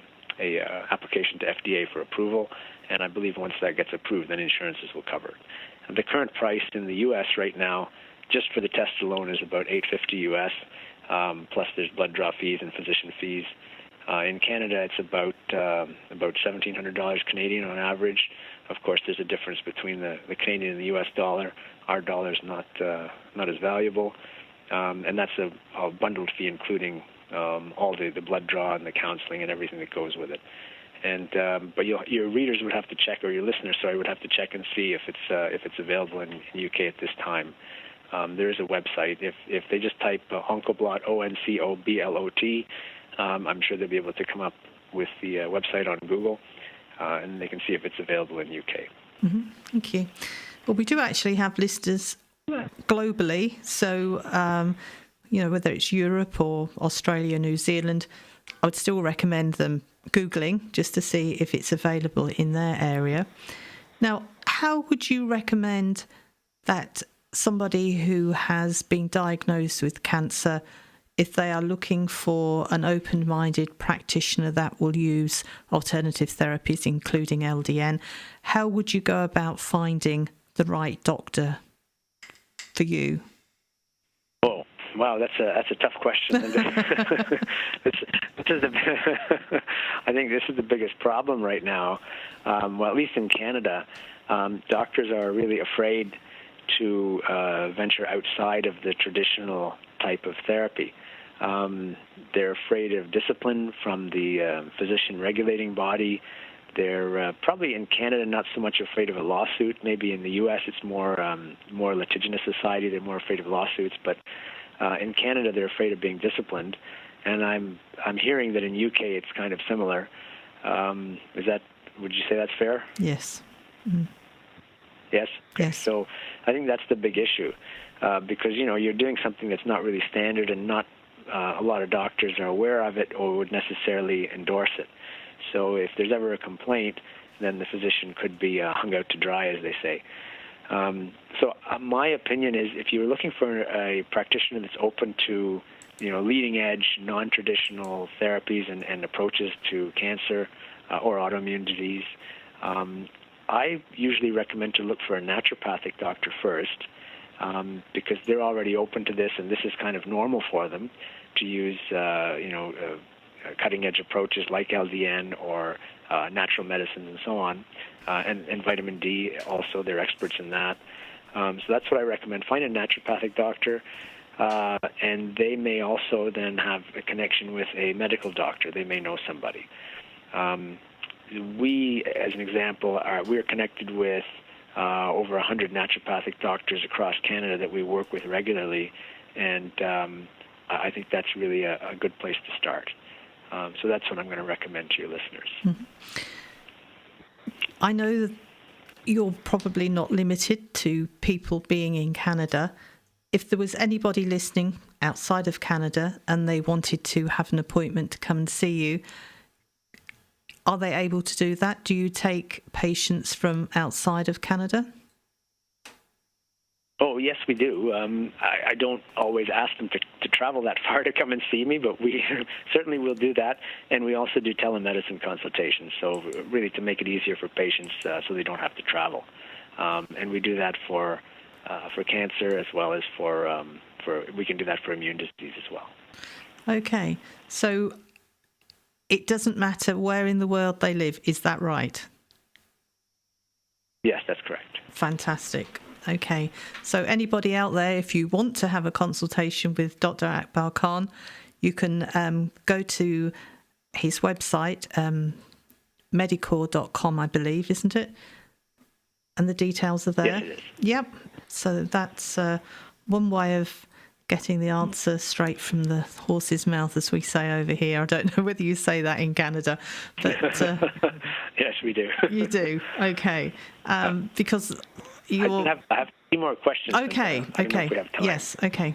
S3: application to FDA for approval. And I believe once that gets approved, then insurances will cover it. And the current price in the U.S. right now, just for the test alone, is about $850 US. Plus there's blood draw fees and physician fees. In Canada, it's about $1,700 Canadian on average. Of course, there's a difference between the Canadian and the U.S. dollar. Our dollar is not as valuable, and that's a bundled fee, including all the blood draw and the counseling and everything that goes with it. And but your readers would have to check, or your listeners, sorry, would have to check and see if it's available in UK at this time. There is a website. If they just type Oncoblot, ONCOBLOT, I'm sure they'll be able to come up with the website on Google, and they can see if it's available in UK.
S1: Mm-hmm. Thank you. Well, we do actually have listeners globally, so whether it's Europe or Australia, New Zealand, I would still recommend them Googling just to see if it's available in their area. Now, how would you recommend that somebody who has been diagnosed with cancer, if they are looking for an open-minded practitioner that will use alternative therapies, including LDN, how would you go about finding the right doctor for you?
S3: Oh, wow, that's a tough question. I think this is the biggest problem right now. Well, at least in Canada, doctors are really afraid to venture outside of the traditional type of therapy. They're afraid of discipline from the physician regulating body. They're probably in Canada not so much afraid of a lawsuit. Maybe in the U.S. it's more litigious society. They're more afraid of lawsuits. But in Canada they're afraid of being disciplined. And I'm hearing that in UK it's kind of similar. Would you say that's fair?
S1: Yes. Mm-hmm.
S3: Yes?
S1: Yes.
S3: So I think that's the big issue because, you're doing something that's not really standard and not a lot of doctors are aware of it or would necessarily endorse it. So if there's ever a complaint, then the physician could be hung out to dry, as they say. So my opinion is if you're looking for a practitioner that's open to, leading-edge, non-traditional therapies and approaches to cancer or autoimmune disease, I usually recommend to look for a naturopathic doctor first because they're already open to this, and this is kind of normal for them to use, cutting-edge approaches like LDN or natural medicines and so on, and vitamin D also. They're experts in that. So that's what I recommend. Find a naturopathic doctor, and they may also then have a connection with a medical doctor. They may know somebody. We, as an example, we're connected with over 100 naturopathic doctors across Canada that we work with regularly, and I think that's really a good place to start. So that's what I'm going to recommend to your listeners.
S1: Mm-hmm. I know that you're probably not limited to people being in Canada. If there was anybody listening outside of Canada and they wanted to have an appointment to come and see you, are they able to do that? Do you take patients from outside of Canada?
S3: Oh, yes, we do. I don't always ask them to travel that far to come and see me, but we certainly will do that. And we also do telemedicine consultations, so really to make it easier for patients so they don't have to travel. And we do that for cancer as well as we can do that for immune disease as well.
S1: Okay. So it doesn't matter where in the world they live, is that right?
S3: Yes, that's correct.
S1: Fantastic. Okay. So anybody out there, if you want to have a consultation with Dr. Akbar Khan, you can go to his website, medicor.com, I believe, isn't it? And the details are there.
S3: Yes, it is.
S1: Yep. So that's one way of getting the answer straight from the horse's mouth, as we say over here. I don't know whether you say that in Canada, but
S3: yes, we do.
S1: You do. Okay. Because you're...
S3: I have 3 more questions.
S1: Okay.
S3: I don't know if we have time.
S1: Yes. Okay.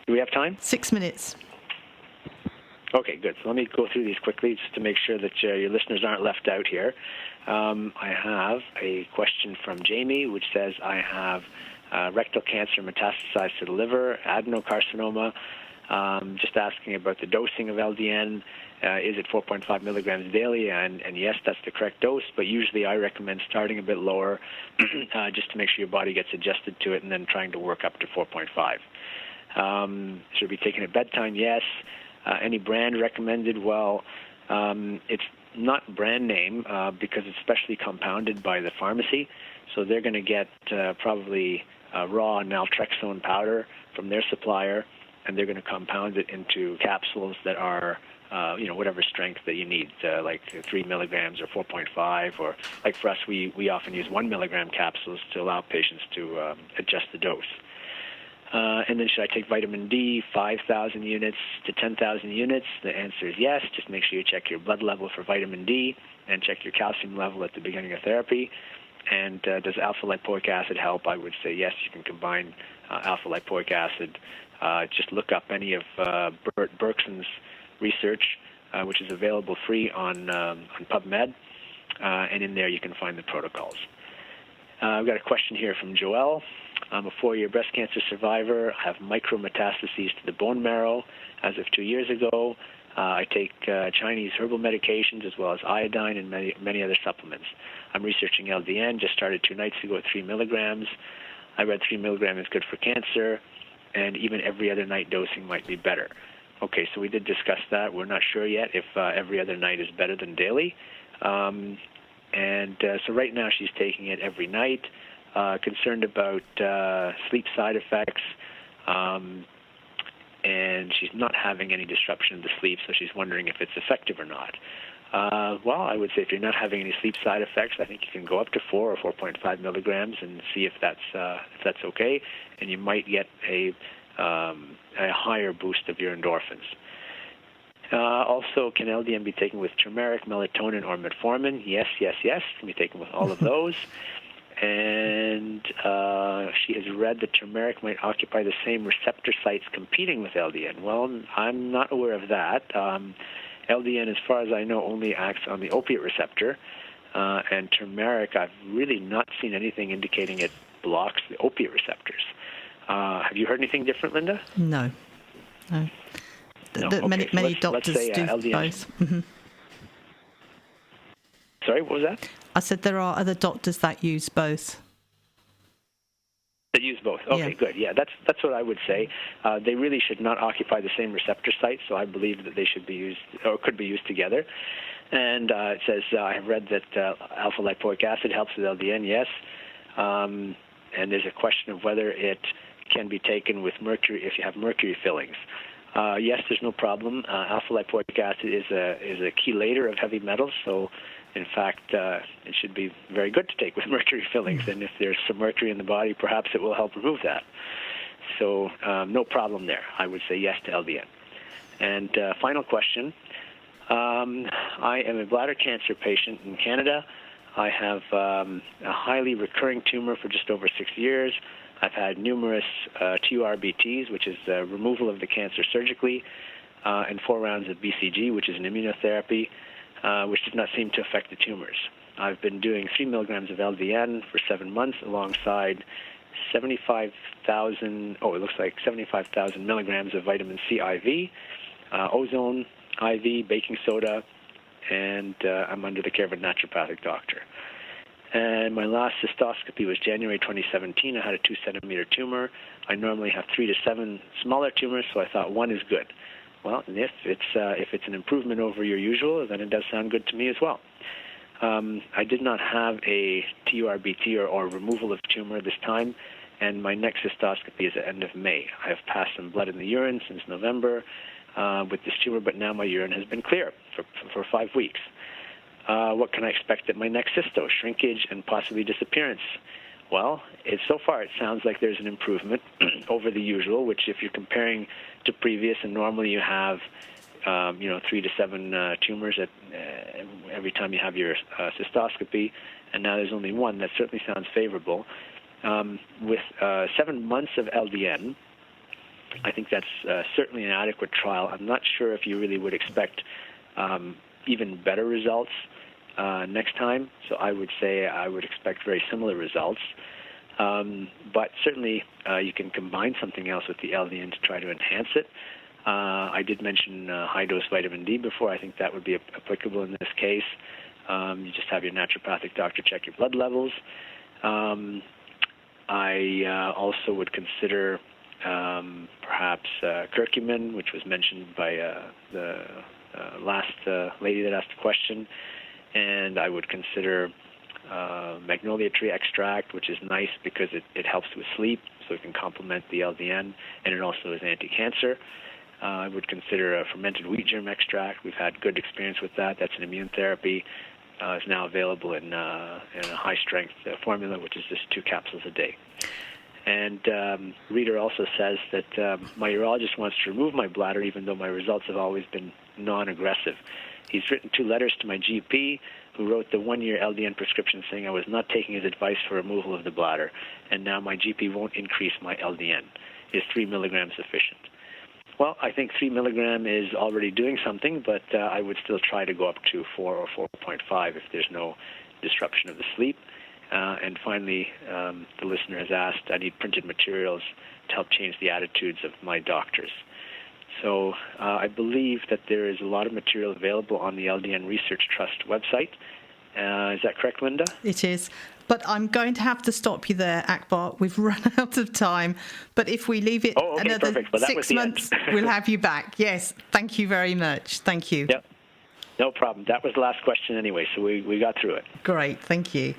S3: Do we have time?
S1: 6 minutes.
S3: Okay, good. So let me go through these quickly just to make sure that your listeners aren't left out here. I have a question from Jamie, which says, I have rectal cancer metastasized to the liver, adenocarcinoma. Just asking about the dosing of LDN. Is it 4.5 milligrams daily? And yes, that's the correct dose, but usually I recommend starting a bit lower just to make sure your body gets adjusted to it and then trying to work up to 4.5. Should it be taken at bedtime? Yes. Any brand recommended? Well, it's not brand name because it's specially compounded by the pharmacy. So they're going to get probably raw naltrexone powder from their supplier, and they're going to compound it into capsules that are, whatever strength that you need, like 3 milligrams or 4.5, or like for us, we often use 1 milligram capsules to allow patients to adjust the dose. And then should I take vitamin D, 5,000 units to 10,000 units? The answer is yes. Just make sure you check your blood level for vitamin D and check your calcium level at the beginning of therapy. And does alpha-lipoic acid help? I would say yes, you can combine alpha-lipoic acid. Just look up any of Bert Berkson's research, which is available free on PubMed, and in there you can find the protocols. I've got a question here from Joelle. I'm a 4-year breast cancer survivor. I have micrometastases to the bone marrow as of 2 years ago. I take Chinese herbal medications as well as iodine and many other supplements. I'm researching LDN, just started 2 nights ago at 3 milligrams. I read 3 milligrams is good for cancer, and even every other night dosing might be better. Okay, so we did discuss that. We're not sure yet if every other night is better than daily. So right now she's taking it every night. Concerned about sleep side effects, and she's not having any disruption of the sleep, so she's wondering if it's effective or not. Well, I would say if you're not having any sleep side effects, I think you can go up to 4 or 4.5 milligrams and see if that's okay, and you might get a higher boost of your endorphins. Also, can LDN be taken with turmeric, melatonin, or metformin? Yes, yes, yes. Can be taken with all of those. And she has read that turmeric might occupy the same receptor sites competing with LDN. Well, I'm not aware of that. LDN, as far as I know, only acts on the opiate receptor, and turmeric, I've really not seen anything indicating it blocks the opiate receptors. Have you heard anything different, Linda?
S1: No. No.
S3: Okay.
S1: Many doctors do
S3: LDN.
S1: both. Mm-hmm.
S3: Sorry, what was that?
S1: I said there are other doctors that use both.
S3: That use both. Okay, good. Yeah, that's what I would say. They really should not occupy the same receptor site, so I believe that they should be used or could be used together. And it says, I have read that alpha-lipoic acid helps with LDN, yes. And there's a question of whether it can be taken with mercury if you have mercury fillings. Yes, there's no problem. Alpha-lipoic acid is a chelator of heavy metals, so in fact, it should be very good to take with mercury fillings, and if there's some mercury in the body, perhaps it will help remove that. So no problem there. I would say yes to LDN. And final question. I am a bladder cancer patient in Canada. I have a highly recurring tumor for just over 6 years. I've had numerous TURBTs, which is removal of the cancer surgically, and 4 rounds of BCG, which is an immunotherapy, which did not seem to affect the tumors. I've been doing 3 milligrams of LDN for 7 months alongside 75,000 milligrams of vitamin C IV, ozone IV, baking soda, and I'm under the care of a naturopathic doctor. And my last cystoscopy was January 2017. I had a 2-centimeter tumor. I normally have 3 to 7 smaller tumors, so I thought 1 is good. Well, if it's an improvement over your usual, then it does sound good to me as well. I did not have a TURBT or removal of tumor this time, and my next cystoscopy is at the end of May. I have passed some blood in the urine since November with this tumor, but now my urine has been clear for 5 weeks. What can I expect at my next cysto? Shrinkage and possibly disappearance. Well, so far it sounds like there's an improvement over the usual, which if you're comparing to previous, and normally you have 3 to 7 tumors every time you have your cystoscopy, and now there's only one. That certainly sounds favorable. With 7 months of LDN, I think that's certainly an adequate trial. I'm not sure if you really would expect even better results next time, so I would say I would expect very similar results. But certainly you can combine something else with the LDN to try to enhance it. I did mention high-dose vitamin D before. I think that would be applicable in this case. You just have your naturopathic doctor check your blood levels. I also would consider perhaps curcumin, which was mentioned by the last lady that asked the question. And I would consider magnolia tree extract, which is nice because it helps with sleep, so it can complement the LDN, and it also is anti-cancer. I would consider a fermented wheat germ extract. We've had good experience with that. That's an immune therapy. It's now available in a high-strength formula, which is just 2 capsules a day. And Reader also says that my urologist wants to remove my bladder, even though my results have always been non-aggressive. He's written 2 letters to my GP, who wrote the 1-year LDN prescription saying I was not taking his advice for removal of the bladder, and now my GP won't increase my LDN. Is 3 milligrams sufficient? Well, I think 3 milligram is already doing something, but I would still try to go up to 4 or 4.5 if there's no disruption of the sleep. And finally, the listener has asked, I need printed materials to help change the attitudes of my doctors. So I believe that there is a lot of material available on the LDN Research Trust website. Is that correct, Linda?
S1: It is. But I'm going to have to stop you there, Akbar. We've run out of time. But if we leave it another
S3: perfect. Well,
S1: 6 months, we'll have you back. Yes. Thank you very much. Thank you.
S3: Yep. No problem. That was the last question anyway, so we got through it.
S1: Great. Thank you.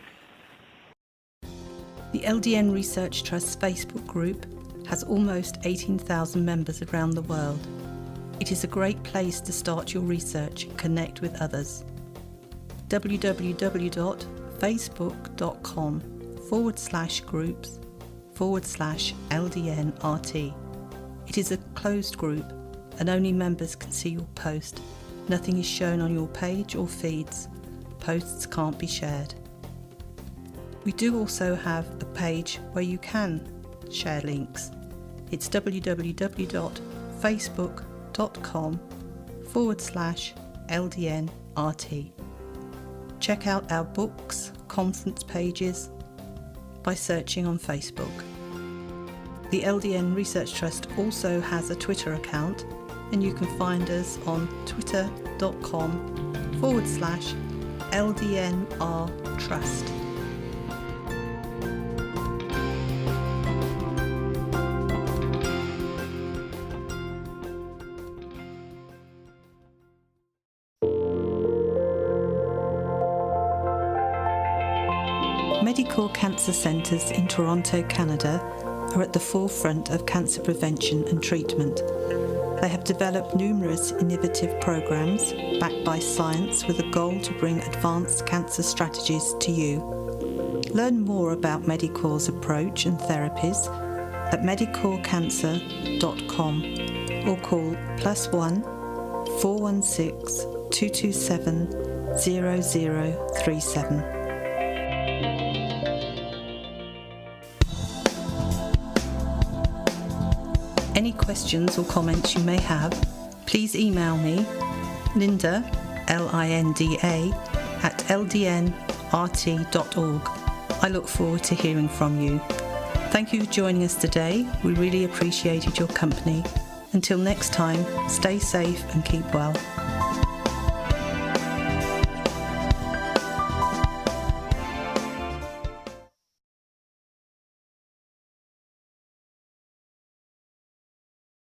S1: The LDN Research Trust's Facebook group has almost 18,000 members around the world. It is a great place to start your research and connect with others. www.facebook.com/groups/LDNRT. It is a closed group and only members can see your post. Nothing is shown on your page or feeds. Posts can't be shared. We do also have a page where you can share links. It's www.facebook.com/LDNRT. Check out our books, conference pages by searching on Facebook. The LDN Research Trust also has a Twitter account, and you can find us on twitter.com/LDNRTrust. Medical cancer centres in Toronto, Canada are at the forefront of cancer prevention and treatment. They have developed numerous innovative programs backed by science with a goal to bring advanced cancer strategies to you. Learn more about Medicor's approach and therapies at medicorcancer.com or call +1 416 227 0037. Any questions or comments you may have, please email me, Linda, Linda, @ldnrt.org. I look forward to hearing from you. Thank you for joining us today. We really appreciated your company. Until next time, stay safe and keep well.